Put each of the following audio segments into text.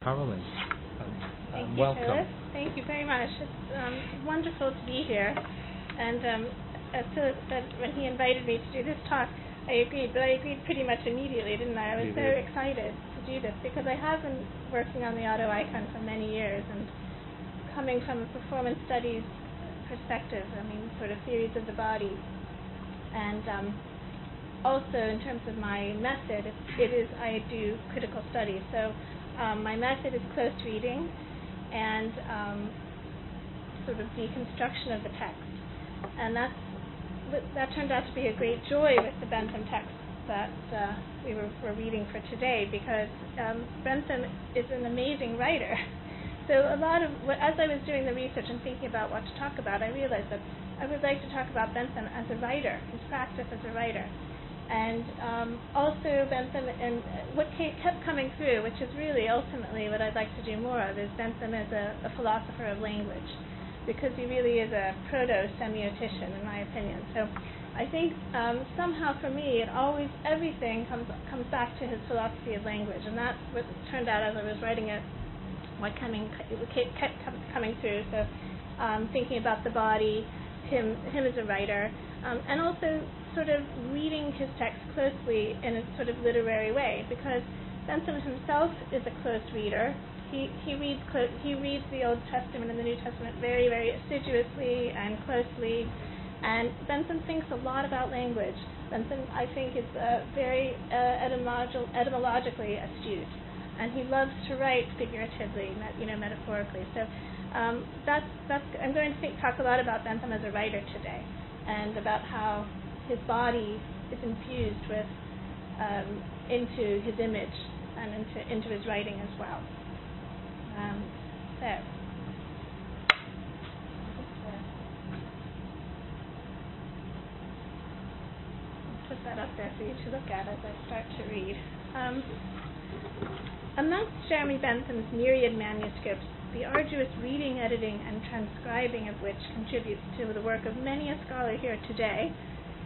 Carolyn. Thank you, Welcome. Philip. Thank you very much. It's wonderful to be here. And as Philip said, when he invited me to do this talk, I agreed, but I agreed pretty much immediately, didn't I? I was so excited to do this because I have been working on the auto icon for many years, and coming from a performance studies perspective, I mean, sort of theories of the body. And also in terms of my method, I do critical studies. So my method is close reading and sort of deconstruction of the text. And that turned out to be a great joy with the Bentham text that we were reading for today, because Bentham is an amazing writer. So as I was doing the research and thinking about what to talk about, I realized that I would like to talk about Bentham as a writer, his practice as a writer. And also Bentham, and what kept coming through, which is really ultimately what I'd like to do more of, is Bentham as a philosopher of language, because he really is a proto-semiotician, in my opinion. So I think somehow for me, everything comes back to his philosophy of language, and that's what turned out as I was writing it. It kept coming through. So thinking about the body, him as a writer, and also sort of reading his text closely in a sort of literary way, because Bentham himself is a close reader. He reads the Old Testament and the New Testament very, very assiduously and closely, and Bentham thinks a lot about language. Bentham, I think, is very etymologically astute, and he loves to write figuratively, metaphorically. So I'm going to talk a lot about Bentham as a writer today, and about how his body is infused with into his image and into his writing as well. Put that up there for you to look at as I start to read. Amongst Jeremy Bentham's myriad manuscripts, the arduous reading, editing, and transcribing of which contributes to the work of many a scholar here today,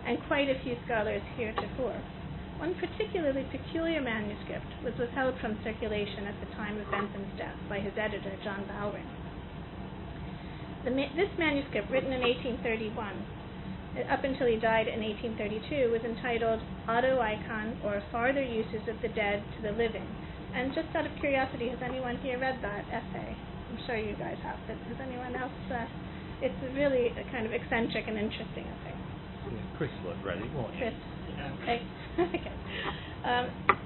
and quite a few scholars heretofore, one particularly peculiar manuscript was withheld from circulation at the time of Bentham's death by his editor, John Bowring. This manuscript, written in 1831, up until he died in 1832, was entitled Auto Icon, or Farther Uses of the Dead to the Living. And just out of curiosity, has anyone here read that essay? I'm sure you guys have, but has anyone else? It's really a kind of eccentric and interesting essay. Yeah, Chris read it, won't you? Chris. Okay. Okay.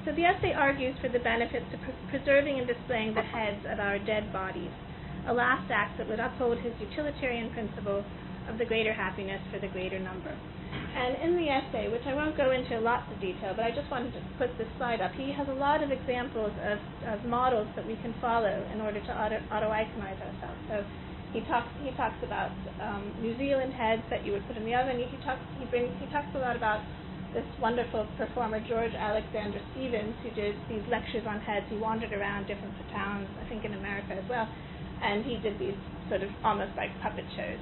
So the essay argues for the benefits of preserving and displaying the heads of our dead bodies, a last act that would uphold his utilitarian principle of the greater happiness for the greater number. And in the essay, which I won't go into lots of detail, but I just wanted to put this slide up, he has a lot of examples of models that we can follow in order to auto-iconize ourselves. So he talks about New Zealand heads that you would put in the oven. He talks a lot about this wonderful performer, George Alexander Stevens, who did these lectures on heads. He wandered around different towns, I think in America as well, and he did these sort of almost like puppet shows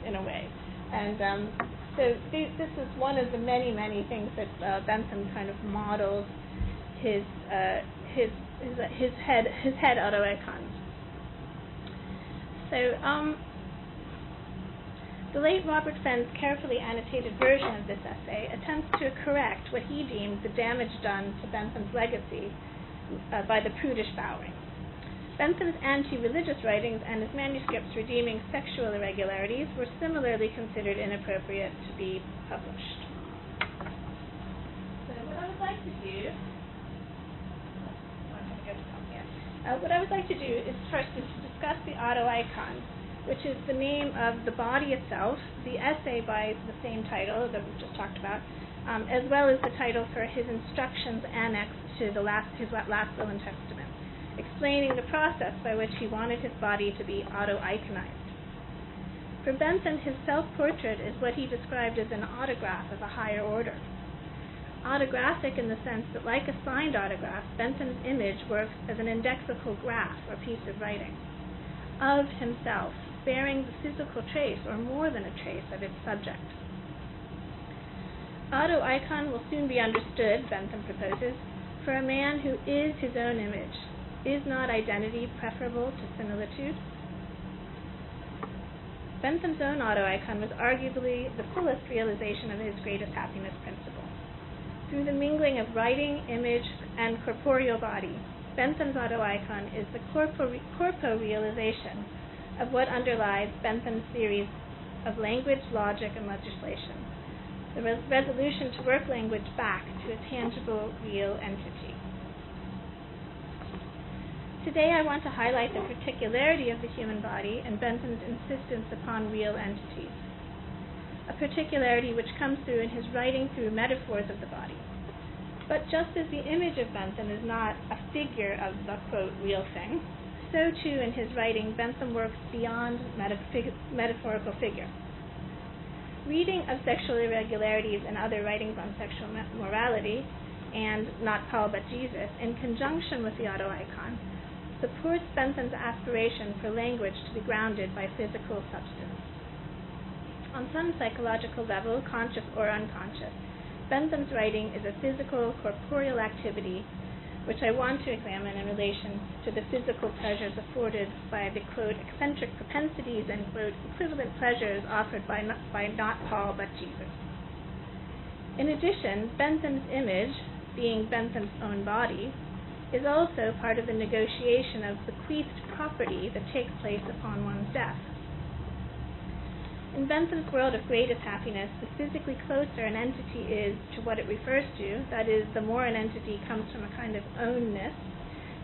in a way. And so this is one of the many, many things that Bentham kind of models his head auto icons. So the late Robert Fenn's carefully annotated version of this essay attempts to correct what he deemed the damage done to Bentham's legacy by the prudish Bowring. Bentham's anti-religious writings and his manuscripts redeeming sexual irregularities were similarly considered inappropriate to be published. So what I would like to do is first to discuss the auto icon, which is the name of the body itself, the essay by the same title that we just talked about, as well as the title for his instructions annexed to his last will and testament, explaining the process by which he wanted his body to be auto-iconized. For Bentham, his self-portrait is what he described as an autograph of a higher order. Autographic in the sense that, like a signed autograph, Bentham's image works as an indexical graph or piece of writing of himself, bearing the physical trace, or more than a trace, of its subject. Auto-icon will soon be understood, Bentham proposes, for a man who is his own image, Is not identity preferable to similitude? Bentham's own auto-icon was arguably the fullest realization of his greatest happiness principle. Through the mingling of writing, image, and corporeal body, Bentham's auto-icon is the corpo-realization of what underlies Bentham's theories of language, logic, and legislation, the resolution to work language back to a tangible, real entity. Today I want to highlight the particularity of the human body and Bentham's insistence upon real entities, a particularity which comes through in his writing through metaphors of the body. But just as the image of Bentham is not a figure of the, quote, real thing, so too in his writing Bentham works beyond metaphorical figure. Reading of sexual irregularities and other writings on sexual morality, and Not Paul but Jesus, in conjunction with the auto-icon, supports Bentham's aspiration for language to be grounded by physical substance. On some psychological level, conscious or unconscious, Bentham's writing is a physical, corporeal activity which I want to examine in relation to the physical pleasures afforded by the, quote, eccentric propensities and, quote, equivalent pleasures offered by not Paul but Jesus. In addition, Bentham's image, being Bentham's own body, is also part of the negotiation of bequeathed property that takes place upon one's death. In Bentham's world of greatest happiness, the physically closer an entity is to what it refers to, that is, the more an entity comes from a kind of ownness,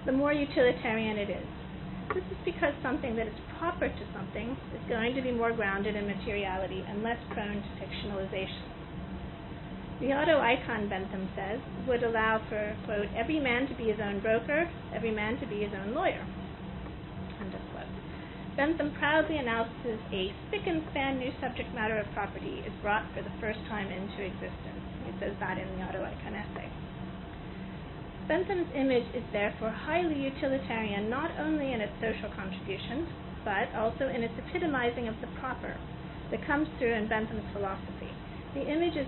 the more utilitarian it is. This is because something that is proper to something is going to be more grounded in materiality and less prone to fictionalization. The auto-icon, Bentham says, would allow for, quote, every man to be his own broker, every man to be his own lawyer, end of quote. Bentham proudly announces a spick-and-span new subject matter of property is brought for the first time into existence. He says that in the auto-icon essay. Bentham's image is therefore highly utilitarian not only in its social contributions, but also in its epitomizing of the proper that comes through in Bentham's philosophy. The image is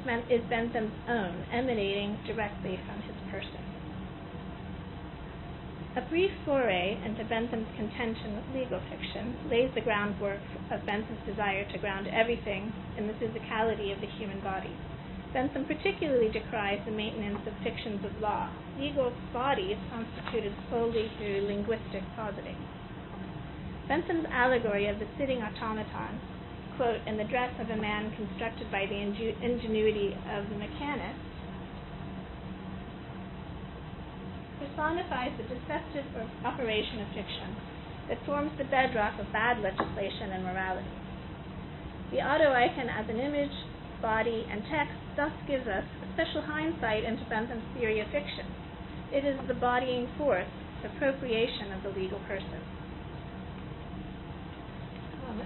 Bentham's own, emanating directly from his person. A brief foray into Bentham's contention with legal fiction lays the groundwork of Bentham's desire to ground everything in the physicality of the human body. Bentham particularly decries the maintenance of fictions of law. Legal bodies constituted solely through linguistic positing. Bentham's allegory of the sitting automaton, quote, in the dress of a man constructed by the ingenuity of the mechanist, personifies the deceptive operation of fiction that forms the bedrock of bad legislation and morality. The auto-icon as an image, body, and text thus gives us a special hindsight into Bentham's theory of fiction. It is the bodying forth, the appropriation of the legal person.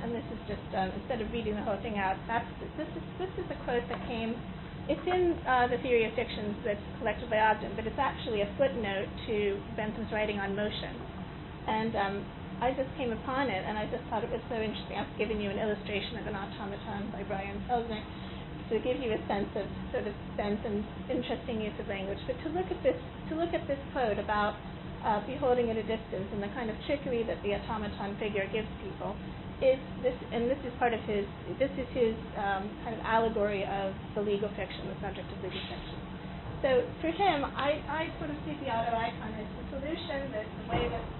And this is just, instead of reading the whole thing out, this is a quote that came, it's in the Theory of Fictions that's collected by Ogden, but it's actually a footnote to Bentham's writing on motion. And I just came upon it, and I just thought it was so interesting. I've given you an illustration of an automaton by Brian Selznick to give you a sense of sort of Bentham's interesting use of language. But to look at this quote about beholding at a distance and the kind of trickery that the automaton figure gives people, this is part of his kind of allegory of the legal fiction, the subject of legal fiction. So for him, I sort of see the auto-icon as the solution,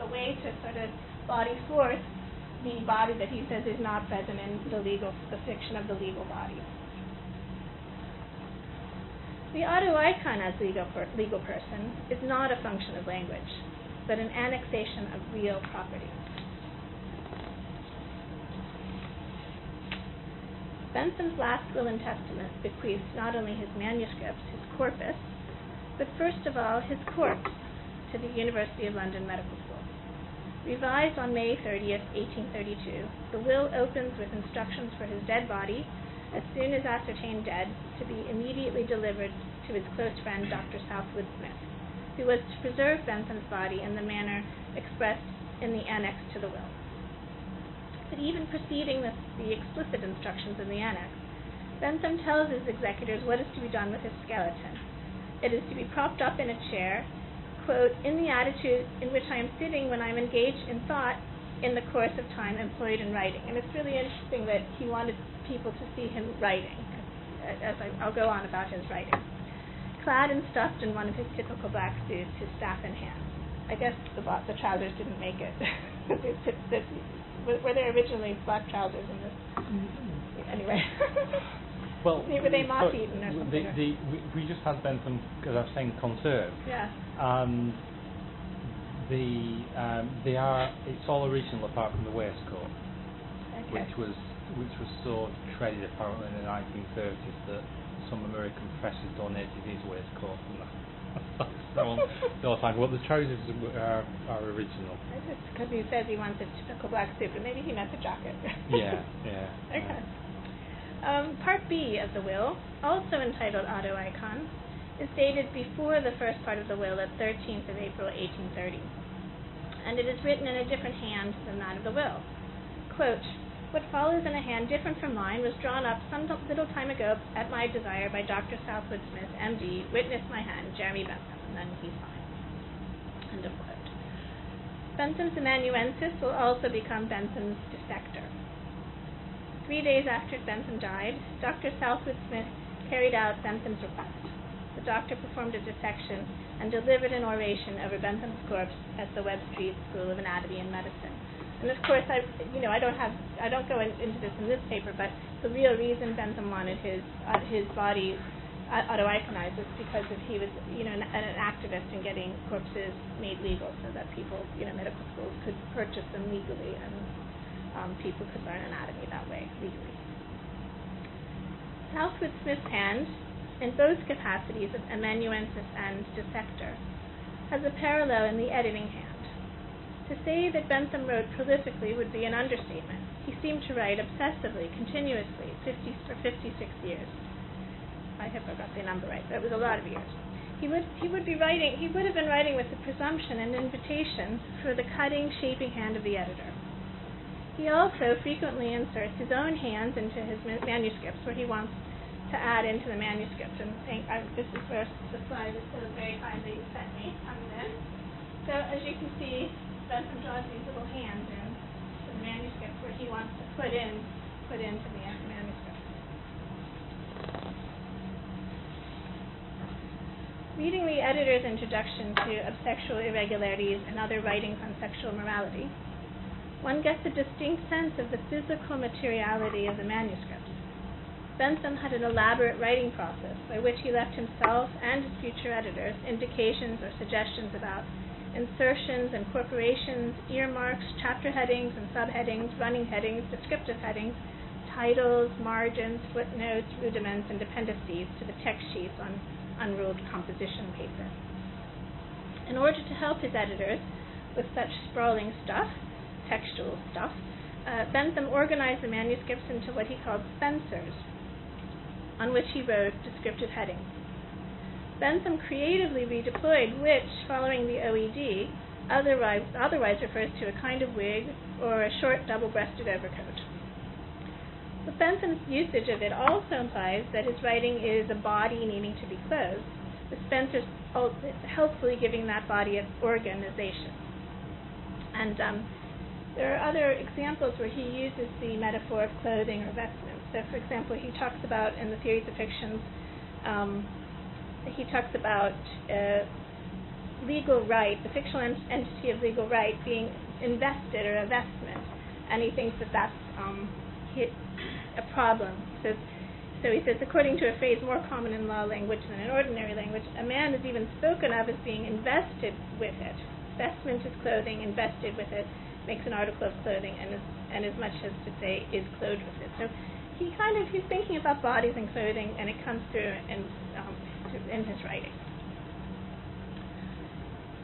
the way to sort of body forth the body that he says is not present in the fiction of the legal body. The auto-icon as legal person is not a function of language, but an annexation of real property. Bentham's last will and testament bequeaths not only his manuscripts, his corpus, but first of all his corpse to the University of London Medical School. Revised on May 30th, 1832, the will opens with instructions for his dead body, as soon as ascertained dead, to be immediately delivered to his close friend Dr. Southwood Smith, who was to preserve Bentham's body in the manner expressed in the annex to the will. But even preceding the explicit instructions in the annex, Bentham tells his executors what is to be done with his skeleton. It is to be propped up in a chair, quote, in the attitude in which I am sitting when I am engaged in thought in the course of time employed in writing. And it's really interesting that he wanted people to see him writing, as I'll go on about his writing. Clad and stuffed in one of his typical black suits, his staff in hand. I guess the trousers didn't make it. Were there originally black trousers in this? Anyway. Well, were they moth-eaten or something? We just had Bentham, because I was saying conserved. Yeah. It's all original apart from the waistcoat, okay. which was so traded apparently in the 1930s that some American professors donated his waistcoat and that. Well, the trousers are original. It's because he says he wants a typical black suit, but maybe he meant the jacket. Yeah. Okay. Part B of the will, also entitled Auto Icon, is dated before the first part of the will at 13th of April, 1830. And it is written in a different hand than that of the will. Quote, what follows in a hand different from mine was drawn up some little time ago at my desire by Dr. Southwood Smith, M.D., witness my hand, Jeremy Bentham, and then he signed. End of quote. Bentham's amanuensis will also become Bentham's dissector. 3 days after Bentham died, Dr. Southwood Smith carried out Bentham's request. The doctor performed a dissection and delivered an oration over Bentham's corpse at the Webb Street School of Anatomy and Medicine. And of course, I don't go into this in this paper, but the real reason Bentham wanted his body auto-iconized was because he was, an activist in getting corpses made legal, so that people, medical schools could purchase them legally, and people could learn anatomy that way legally. Southwood Smith's hand, in both capacities of amanuensis and dissector, has a parallel in the editing hand. To say that Bentham wrote prolifically would be an understatement. He seemed to write obsessively, continuously, for 56 years. I hope I got the number right, but it was a lot of years. He would have been writing with the presumption and invitation for the cutting, shaping hand of the editor. He also frequently inserts his own hands into his manuscripts where he wants to add into the manuscript. And this is where the slide is so very kindly sent me on this. So as you can see, Bentham draws these little hands in to the manuscript where he wants to put into the manuscript. Reading the editor's introduction to Of Sexual Irregularities and Other Writings on Sexual Morality, one gets a distinct sense of the physical materiality of the manuscripts. Bentham had an elaborate writing process by which he left himself and his future editors indications or suggestions about insertions, incorporations, earmarks, chapter headings and subheadings, running headings, descriptive headings, titles, margins, footnotes, rudiments, and appendices to the text sheets on unruled composition paper. In order to help his editors with such sprawling stuff, textual stuff, Bentham organized the manuscripts into what he called spencers, on which he wrote descriptive headings. Bentham creatively redeployed which, following the OED, otherwise refers to a kind of wig or a short double-breasted overcoat. But Bentham's usage of it also implies that his writing is a body needing to be clothed, with Spencer's helpfully giving that body its organization. And there are other examples where he uses the metaphor of clothing or vestments. So, for example, he talks about, in the Theories of Fictions, he talks about legal right, the fictional entity of legal right being invested or a vestment, and he thinks that that's a problem. He says, according to a phrase more common in law language than in ordinary language, a man is even spoken of as being invested with it. Vestment is clothing, invested with it makes an article of clothing, and as much as to say is clothed with it. So he's thinking about bodies and clothing, and it comes through in his writing.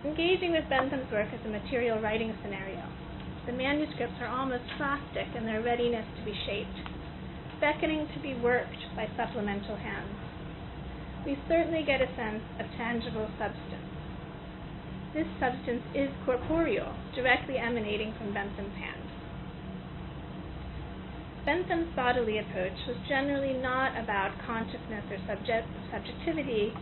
Engaging with Bentham's work as a material writing scenario, the manuscripts are almost plastic in their readiness to be shaped, beckoning to be worked by supplemental hands. We certainly get a sense of tangible substance. This substance is corporeal, directly emanating from Bentham's hand. Bentham's bodily approach was generally not about consciousness or subjectivity,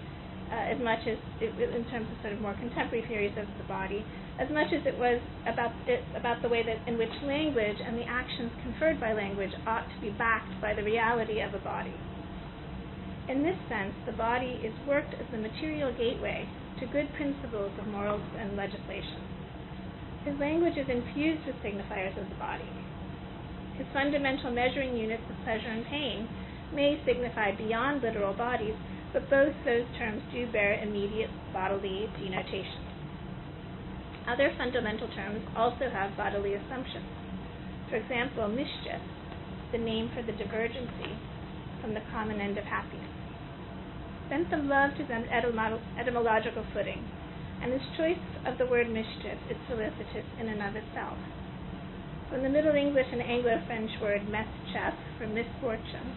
as much as, in terms of sort of more contemporary theories of the body, as much as it was about the way that in which language and the actions conferred by language ought to be backed by the reality of a body. In this sense, the body is worked as the material gateway to good principles of morals and legislation. His language is infused with signifiers of the body. His fundamental measuring units of pleasure and pain may signify beyond literal bodies, but both those terms do bear immediate bodily denotation. Other fundamental terms also have bodily assumptions. For example, mischief, the name for the divergency from the common end of happiness. Bentham loved his etymological footing, and his choice of the word mischief is felicitous in and of itself. From the Middle English and Anglo-French word meschef, for misfortune,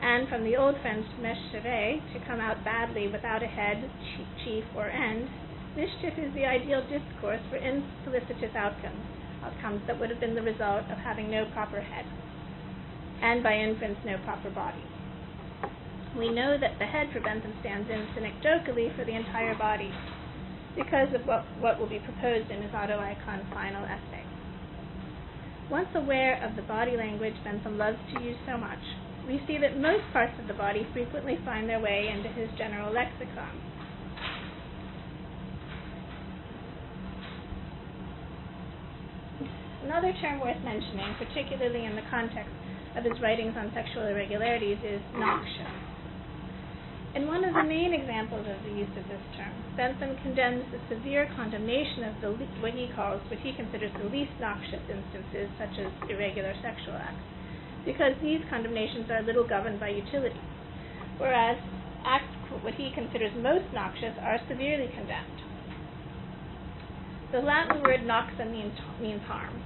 and from the Old French meschevet, to come out badly without a head, chief, or end, mischief is the ideal discourse for infelicitous outcomes that would have been the result of having no proper head, and by inference no proper body. We know that the head for Bentham stands in synecdochally for the entire body, because of what will be proposed in his auto-icon final essay. Once aware of the body language Bentham loves to use so much, we see that most parts of the body frequently find their way into his general lexicon. Another term worth mentioning, particularly in the context of his writings on sexual irregularities, is noxious. In one of the main examples of the use of this term, Bentham condemns the severe condemnation of what he considers the least noxious instances, such as irregular sexual acts, because these condemnations are little governed by utility, whereas acts what he considers most noxious are severely condemned. The Latin word noxa means harm,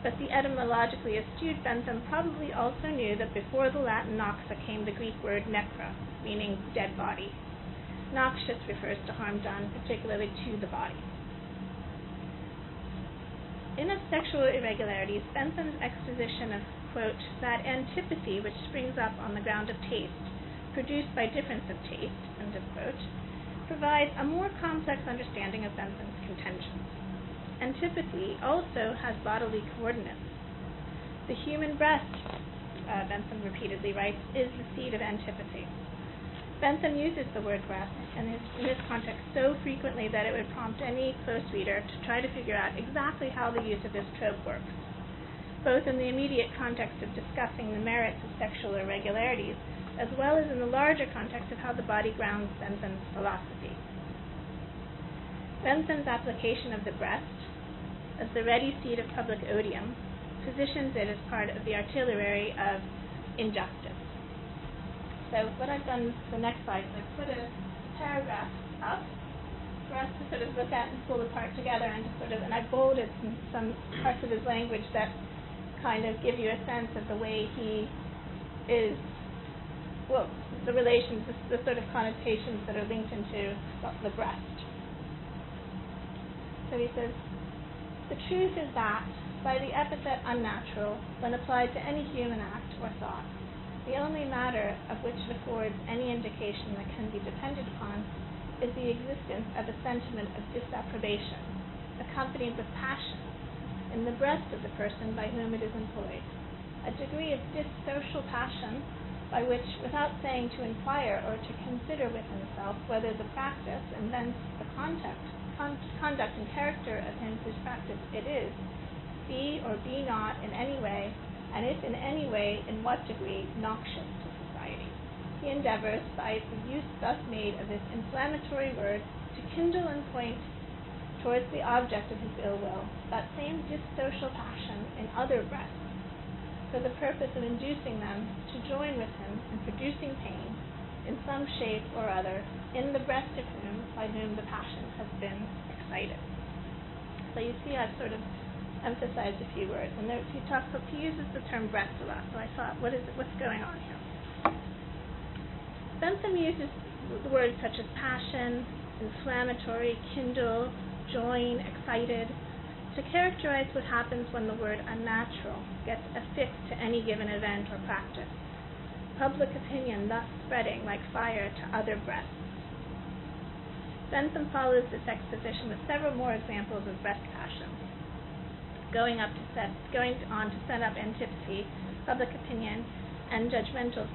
but the etymologically astute Bentham probably also knew that before the Latin noxa came the Greek word necra, meaning dead body. Noxious refers to harm done, particularly to the body. In Of Sexual Irregularities, Bentham's exposition of, quote, that antipathy which springs up on the ground of taste, produced by difference of taste, end of quote, provides a more complex understanding of Bentham's contentions. Antipathy also has bodily coordinates. The human breast, Bentham repeatedly writes, is the seat of antipathy. Bentham uses the word breast in this context so frequently that it would prompt any close reader to try to figure out exactly how the use of this trope works, both in the immediate context of discussing the merits of sexual irregularities, as well as in the larger context of how the body grounds Bentham's philosophy. Bentham's application of the breast as the ready seat of public odium positions it as part of the artillery of injustice. So what I've done for the next slide is I've put a paragraph up for us to sort of look at and pull apart together, and I've bolded some parts of his language that kind of give you a sense of the way he is, well, the relations, the sort of connotations that are linked into the breast. So he says, the truth is that, by the epithet unnatural, when applied to any human act or thought, the only matter of which it affords any indication that can be depended upon is the existence of a sentiment of disapprobation, accompanied with passion, in the breast of the person by whom it is employed, a degree of dissocial passion by which, without saying to inquire or to consider with himself whether the practice, and thence the conduct and character of him whose practice it is, be or be not in any way, and if in any way, in what degree, noxious to society. He endeavors, by the use thus made of this inflammatory word, to kindle and point towards the object of his ill will, that same dissocial passion in other breasts, for the purpose of inducing them to join with him in producing pain, in some shape or other, in the breast of him by whom the passion has been excited. So you see I've sort of emphasized a few words, and he uses the term breast a lot, so I thought, what's going on here? Bentham uses the words such as passion, inflammatory, kindle, join, excited, to characterize what happens when the word unnatural gets affixed to any given event or practice, public opinion thus spreading like fire to other breasts. Bentham follows this exposition with several more examples of breast passion, going on to set up antipathy, public opinion, and judgmental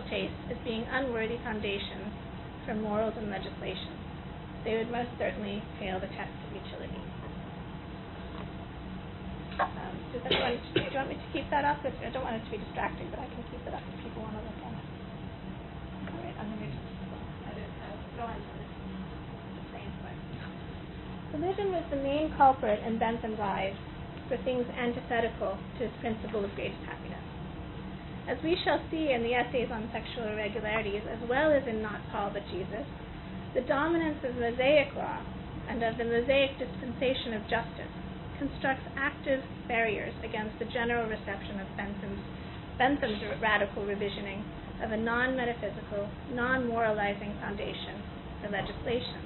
taste as being unworthy foundations for morals and legislation. They would most certainly fail the test of utility. Do you want me to keep that up? I don't want it to be distracting, but I can keep it up if people want to look at it. All right, I'm going to go on to the same point. Religion was the main culprit in Bentham's eyes for things antithetical to his principle of greatest happiness. As we shall see in the essays on sexual irregularities, as well as in Not Paul but Jesus, the dominance of Mosaic law and of the Mosaic dispensation of justice constructs active barriers against the general reception of Bentham's radical revisioning of a non-metaphysical, non-moralizing foundation for legislation.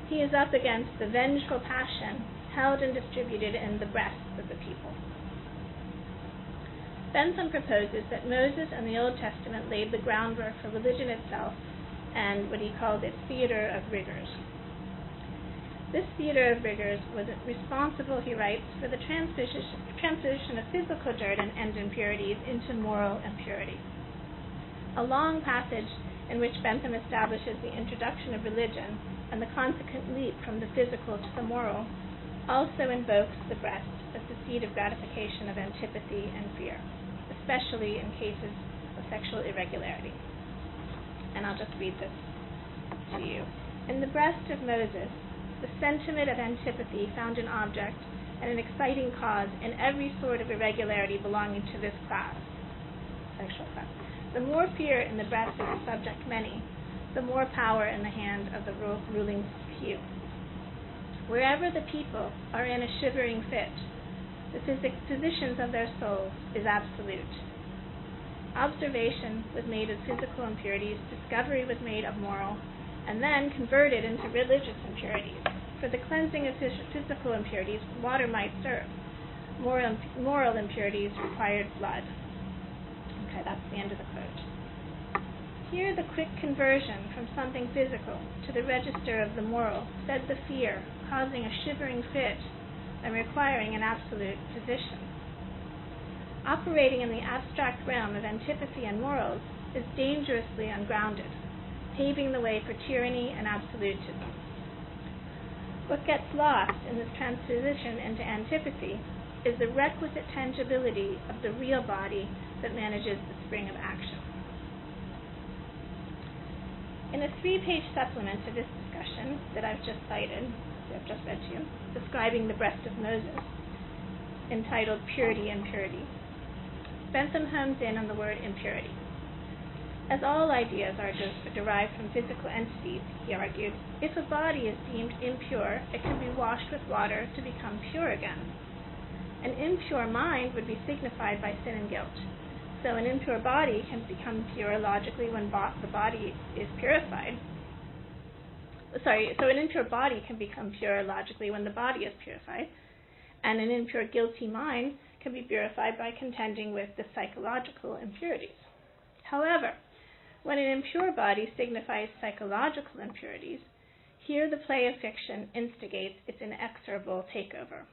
He is up against the vengeful passion held and distributed in the breasts of the people. Bentham proposes that Moses and the Old Testament laid the groundwork for religion itself and what he called its theater of rigors. This theater of rigors was responsible, he writes, for the transition of physical dirt and impurities into moral impurity. A long passage in which Bentham establishes the introduction of religion and the consequent leap from the physical to the moral also invokes the breast as the seat of gratification of antipathy and fear, especially in cases of sexual irregularity. And I'll just read this to you. In the breast of Moses, the sentiment of antipathy found an object and an exciting cause in every sort of irregularity belonging to this class, sexual class. The more fear in the breast of the subject many, the more power in the hand of the ruling few. Wherever the people are in a shivering fit, the physicians of their souls is absolute. Observation was made of physical impurities, discovery was made of moral, and then converted into religious impurities. For the cleansing of physical impurities, water might serve. Moral impurities required blood. Okay, that's the end of the quote. Here the quick conversion from something physical to the register of the moral fed the fear, causing a shivering fit and requiring an absolute physician. Operating in the abstract realm of antipathy and morals is dangerously ungrounded, paving the way for tyranny and absolutism. What gets lost in this transition into antipathy is the requisite tangibility of the real body that manages the spring of action. In a 3-page supplement to this discussion that I've just read to you, describing the breast of Moses, entitled Purity and Purity, Bentham homes in on the word impurity. As all ideas are derived from physical entities, he argued, if a body is deemed impure, it can be washed with water to become pure again. An impure mind would be signified by sin and guilt. So an impure body can become pure logically when the body is purified. So an impure body can become pure logically when the body is purified, and an impure guilty mind can be purified by contending with the psychological impurities. However, when an impure body signifies psychological impurities, here the play of fiction instigates its inexorable takeover.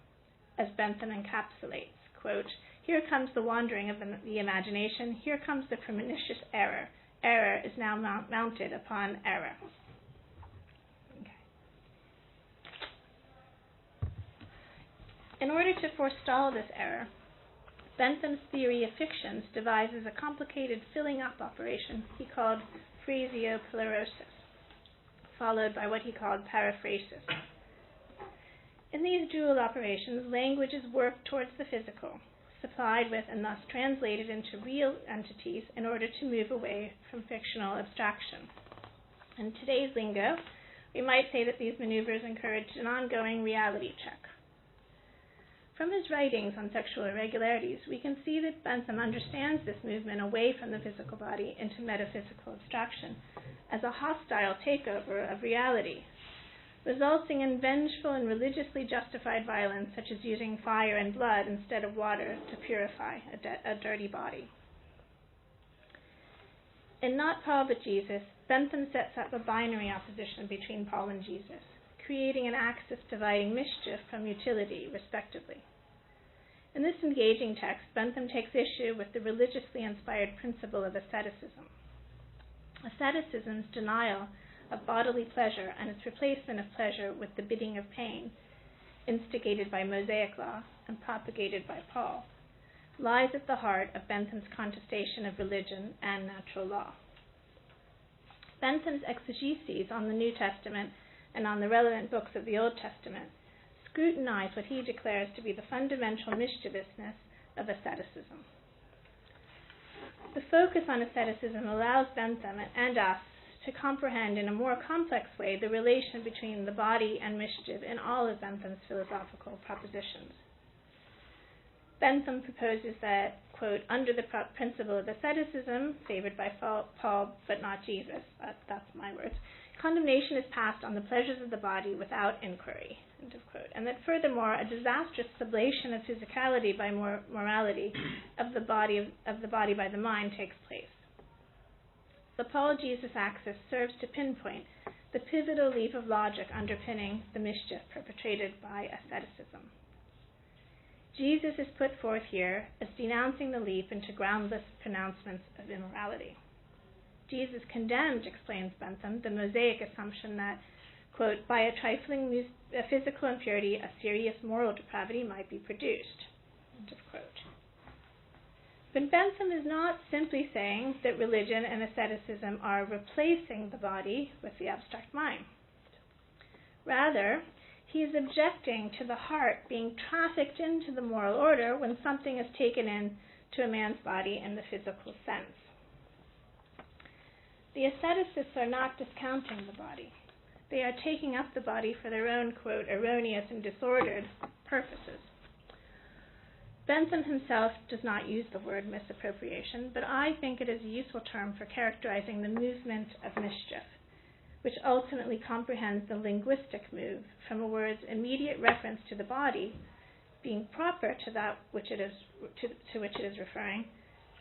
As Bentham encapsulates, quote, here comes the wandering of the imagination, here comes the pernicious error. Error is now mounted upon error. Okay. In order to forestall this error, Bentham's theory of fictions devises a complicated filling up operation he called phraseoplerosis, followed by what he called paraphrasis. In these dual operations, language is worked towards the physical, supplied with and thus translated into real entities in order to move away from fictional abstraction. In today's lingo, we might say that these maneuvers encourage an ongoing reality check. From his writings on sexual irregularities, we can see that Bentham understands this movement away from the physical body into metaphysical abstraction as a hostile takeover of reality, resulting in vengeful and religiously justified violence such as using fire and blood instead of water to purify a dirty body. In Not Paul but Jesus, Bentham sets up a binary opposition between Paul and Jesus, creating an axis dividing mischief from utility, respectively. In this engaging text, Bentham takes issue with the religiously inspired principle of asceticism. Asceticism's denial of bodily pleasure and its replacement of pleasure with the bidding of pain, instigated by Mosaic law and propagated by Paul, lies at the heart of Bentham's contestation of religion and natural law. Bentham's exegeses on the New Testament and on the relevant books of the Old Testament scrutinize what he declares to be the fundamental mischievousness of asceticism. The focus on asceticism allows Bentham and us to comprehend in a more complex way the relation between the body and mischief in all of Bentham's philosophical propositions. Bentham proposes that, quote, under the principle of asceticism, favored by Paul but not Jesus, that's my words, condemnation is passed on the pleasures of the body without inquiry, end of quote, and that furthermore a disastrous sublation of physicality by morality of the body by the mind takes place. The Paul-Jesus axis serves to pinpoint the pivotal leap of logic underpinning the mischief perpetrated by asceticism. Jesus is put forth here as denouncing the leap into groundless pronouncements of immorality. Jesus condemned, explains Bentham, the Mosaic assumption that, quote, by a trifling physical impurity, a serious moral depravity might be produced, end of quote. But Bentham is not simply saying that religion and asceticism are replacing the body with the abstract mind. Rather, he is objecting to the heart being trafficked into the moral order when something is taken into a man's body in the physical sense. The asceticists are not discounting the body. They are taking up the body for their own, quote, erroneous and disordered purposes. Bentham himself does not use the word misappropriation, but I think it is a useful term for characterizing the movement of mischief, which ultimately comprehends the linguistic move from a word's immediate reference to the body being proper to that which it is to which it is referring,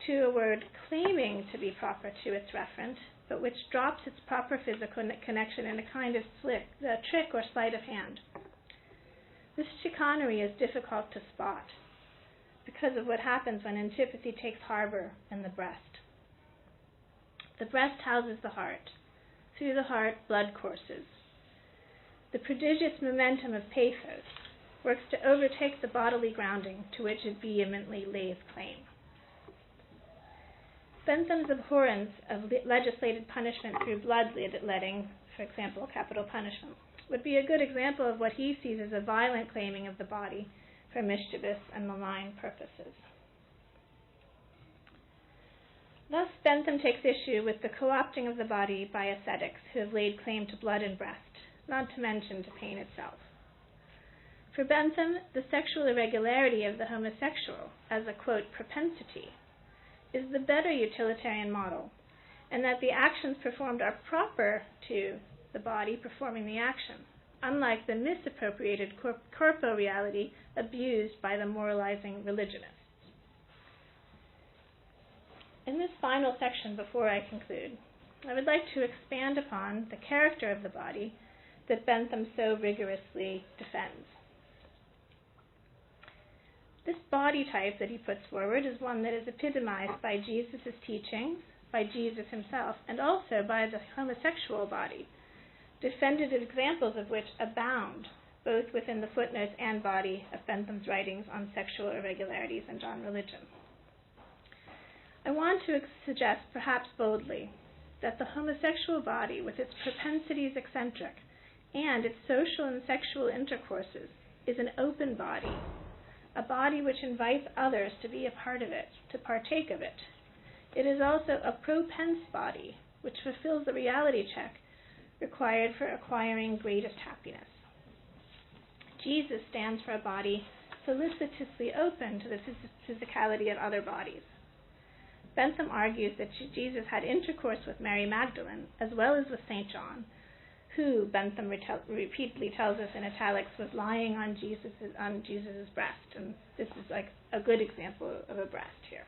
to a word claiming to be proper to its referent, but which drops its proper physical connection in a kind of trick or sleight of hand. This chicanery is difficult to spot because of what happens when antipathy takes harbor in the breast. The breast houses the heart. Through the heart, blood courses. The prodigious momentum of pathos works to overtake the bodily grounding to which it vehemently lays claim. Bentham's abhorrence of legislated punishment through bloodletting, for example, capital punishment, would be a good example of what he sees as a violent claiming of the body for mischievous and malign purposes. Thus, Bentham takes issue with the co-opting of the body by ascetics who have laid claim to blood and breast, not to mention to pain itself. For Bentham, the sexual irregularity of the homosexual as a, quote, propensity is the better utilitarian model, and that the actions performed are proper to the body performing the action, unlike the misappropriated corporeality abused by the moralizing religionists. In this final section, before I conclude, I would like to expand upon the character of the body that Bentham so rigorously defends. This body type that he puts forward is one that is epitomized by Jesus' teachings, by Jesus himself, and also by the homosexual body, defended examples of which abound both within the footnotes and body of Bentham's writings on sexual irregularities and on religion. I want to suggest, perhaps boldly, that the homosexual body, with its propensities eccentric and its social and sexual intercourses, is an open body, a body which invites others to be a part of it, to partake of it. It is also a propense body, which fulfills the reality check required for acquiring greatest happiness. Jesus stands for a body solicitously open to the physicality of other bodies. Bentham argues that Jesus had intercourse with Mary Magdalene as well as with St. John, who, Bentham repeatedly tells us in italics, was lying on Jesus' breast. And this is like a good example of a breast here.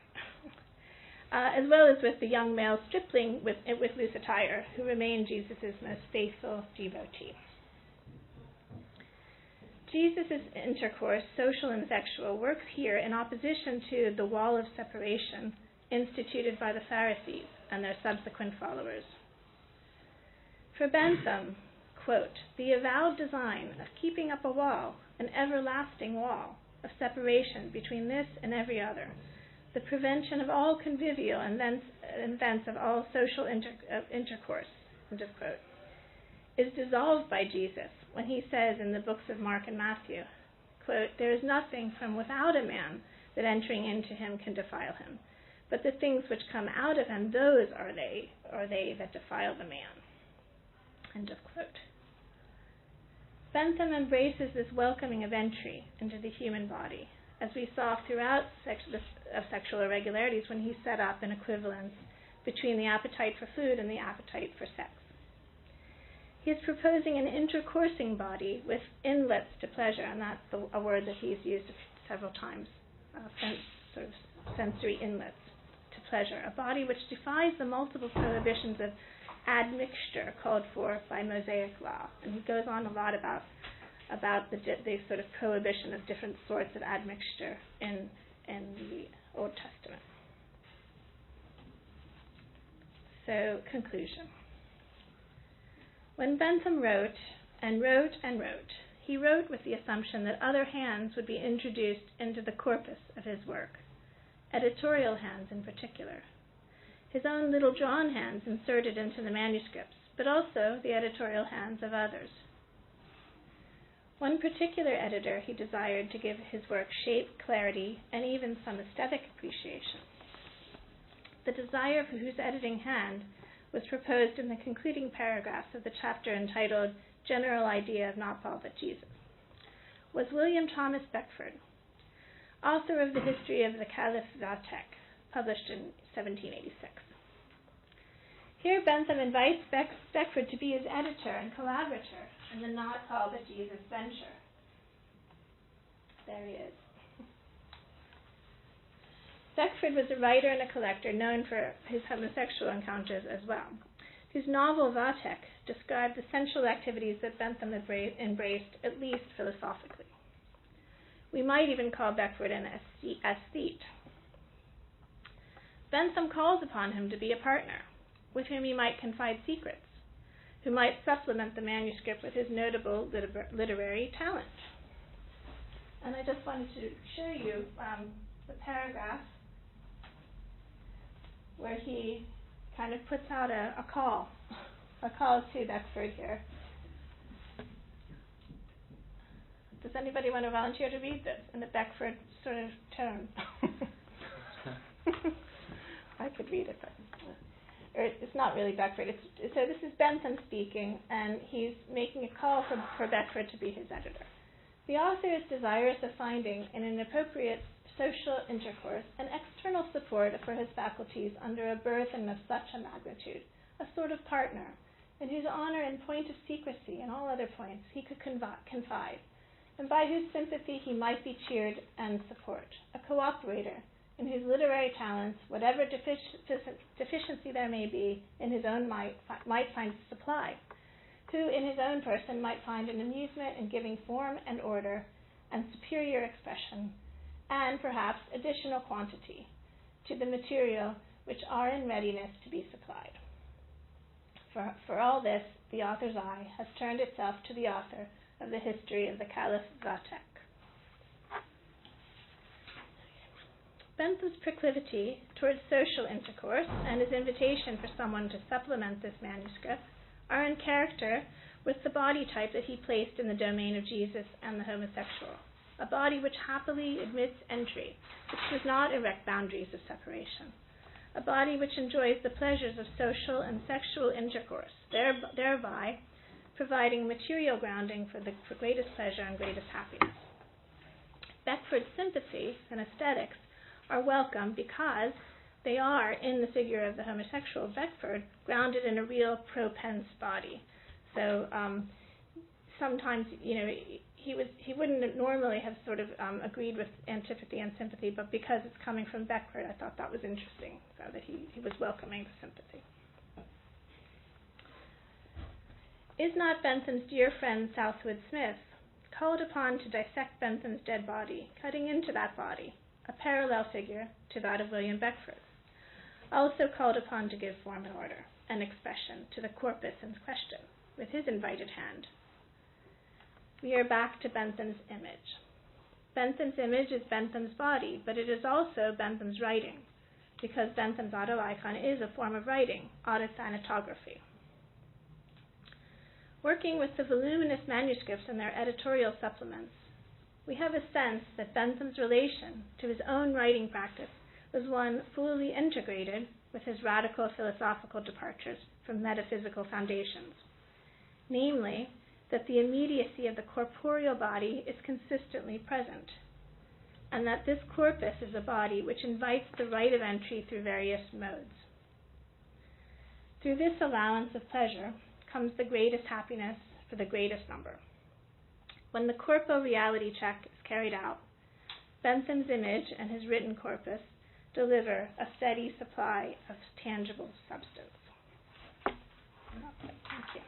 as well as with the young male stripling with loose attire, who remained Jesus' most faithful devotee. Jesus' intercourse, social and sexual, works here in opposition to the wall of separation instituted by the Pharisees and their subsequent followers. For Bentham, quote, the avowed design of keeping up a wall, an everlasting wall, of separation between this and every other, the prevention of all convivial and thence of all social intercourse, end of quote, is dissolved by Jesus when he says in the books of Mark and Matthew, quote, there is nothing from without a man that entering into him can defile him, but the things which come out of him, those are they that defile the man, end of quote. Bentham embraces this welcoming of entry into the human body, as we saw throughout sexual irregularities when he set up an equivalence between the appetite for food and the appetite for sex. He is proposing an intercoursing body with inlets to pleasure, and that's a word that he's used several times, sort of sensory inlets to pleasure, a body which defies the multiple prohibitions of admixture called for by Mosaic law. And he goes on a lot about the sort of prohibition of different sorts of admixture in the Old Testament. So, conclusion. When Bentham wrote and wrote and wrote, he wrote with the assumption that other hands would be introduced into the corpus of his work, editorial hands in particular. His own little drawn hands inserted into the manuscripts, but also the editorial hands of others. One particular editor he desired to give his work shape, clarity, and even some aesthetic appreciation. The desire for whose editing hand was proposed in the concluding paragraphs of the chapter entitled General Idea of Not Paul but Jesus, was William Thomas Beckford, author of the History of the Caliph Vathek, published in 1786. Here Bentham invites Beckford to be his editor and collaborator in the Not Paul but Jesus venture. There he is. Beckford was a writer and a collector known for his homosexual encounters as well, whose novel Vathek described the sensual activities that Bentham embraced, at least philosophically. We might even call Beckford an aesthete. Bentham calls upon him to be a partner, with whom he might confide secrets, who might supplement the manuscript with his notable literary talent. And I just wanted to show you the paragraph where he kind of puts out a call to Beckford here. Does anybody want to volunteer to read this in the Beckford sort of tone? I could read it, but it's not really Beckford. So this is Bentham speaking, and he's making a call for Beckford to be his editor. The author is desirous of finding in an appropriate social intercourse and external support for his faculties under a burthen of such a magnitude, a sort of partner, in whose honor and point of secrecy and all other points he could confide, and by whose sympathy he might be cheered and support, a cooperator in whose literary talents, whatever deficiency there may be, in his own might find supply, who in his own person might find an amusement in giving form and order and superior expression, and perhaps additional quantity to the material which are in readiness to be supplied. For all this, the author's eye has turned itself to the author of the History of the Caliph Vathek. Bentham's proclivity towards social intercourse and his invitation for someone to supplement this manuscript are in character with the body type that he placed in the domain of Jesus and the homosexual, a body which happily admits entry, which does not erect boundaries of separation, a body which enjoys the pleasures of social and sexual intercourse, thereby providing material grounding for greatest pleasure and greatest happiness. Beckford's sympathy and aesthetics are welcome because they are, in the figure of the homosexual Beckford, grounded in a real propense body. So sometimes, he wouldn't normally have sort of agreed with antipathy and sympathy, but because it's coming from Beckford, I thought that was interesting, so that he was welcoming the sympathy. Is not Bentham's dear friend Southwood Smith called upon to dissect Bentham's dead body, cutting into that body, a parallel figure to that of William Beckford, also called upon to give form and order and expression to the corpus in question, with his invited hand? We are back to Bentham's image. Bentham's image is Bentham's body, but it is also Bentham's writing, because Bentham's auto-icon is a form of writing, autothanatography. Working with the voluminous manuscripts and their editorial supplements, we have a sense that Bentham's relation to his own writing practice was one fully integrated with his radical philosophical departures from metaphysical foundations, namely, that the immediacy of the corporeal body is consistently present, and that this corpus is a body which invites the right of entry through various modes. Through this allowance of pleasure comes the greatest happiness for the greatest number. When the corpo reality check is carried out, Bentham's image and his written corpus deliver a steady supply of tangible substance. Thank you.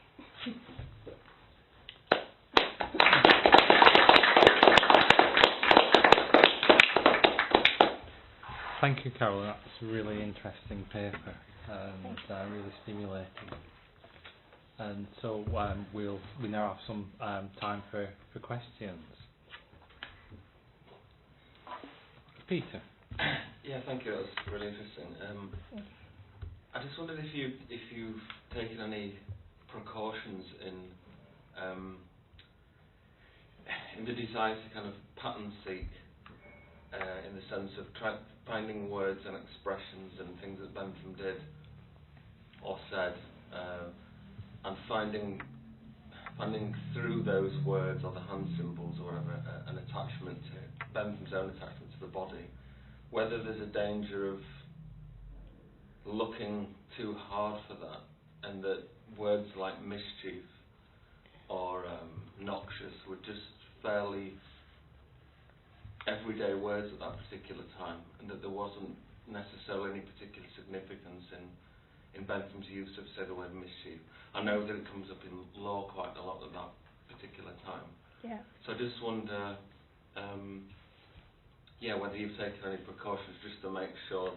Thank you, Carol. That's a really interesting paper and really stimulating. And so we now have some time for questions. Peter. Yeah, thank you. That was really interesting. I just wondered if you've taken any precautions in the desire to kind of pattern seek, in the sense of finding words and expressions and things that Bentham did or said, and finding through those words or the hand symbols or whatever an attachment to Bentham's own attachment to the body, whether there's a danger of looking too hard for that, and that words like mischief or noxious were just fairly everyday words at that particular time, and that there wasn't necessarily any particular significance in Bentham's use of, say, the word mischief. I know that it comes up in law quite a lot at that particular time. Yeah. So I just wonder, whether you've taken any precautions just to make sure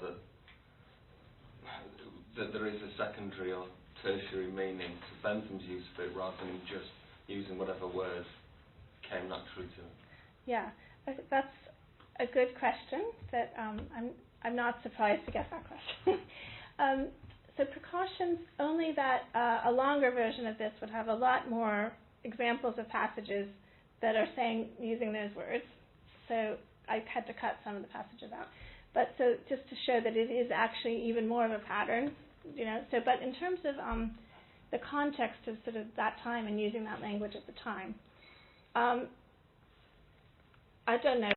that there is a secondary or tertiary meaning to Bentham's use of it, rather than just using whatever word came naturally to him. Yeah, that's a good question. That I'm not surprised to get that question. So precautions, only that a longer version of this would have a lot more examples of passages that are using those words. So I had to cut some of the passages out. But so just to show that it is actually even more of a pattern, So, but in terms of the context of sort of that time and using that language at the time, I don't know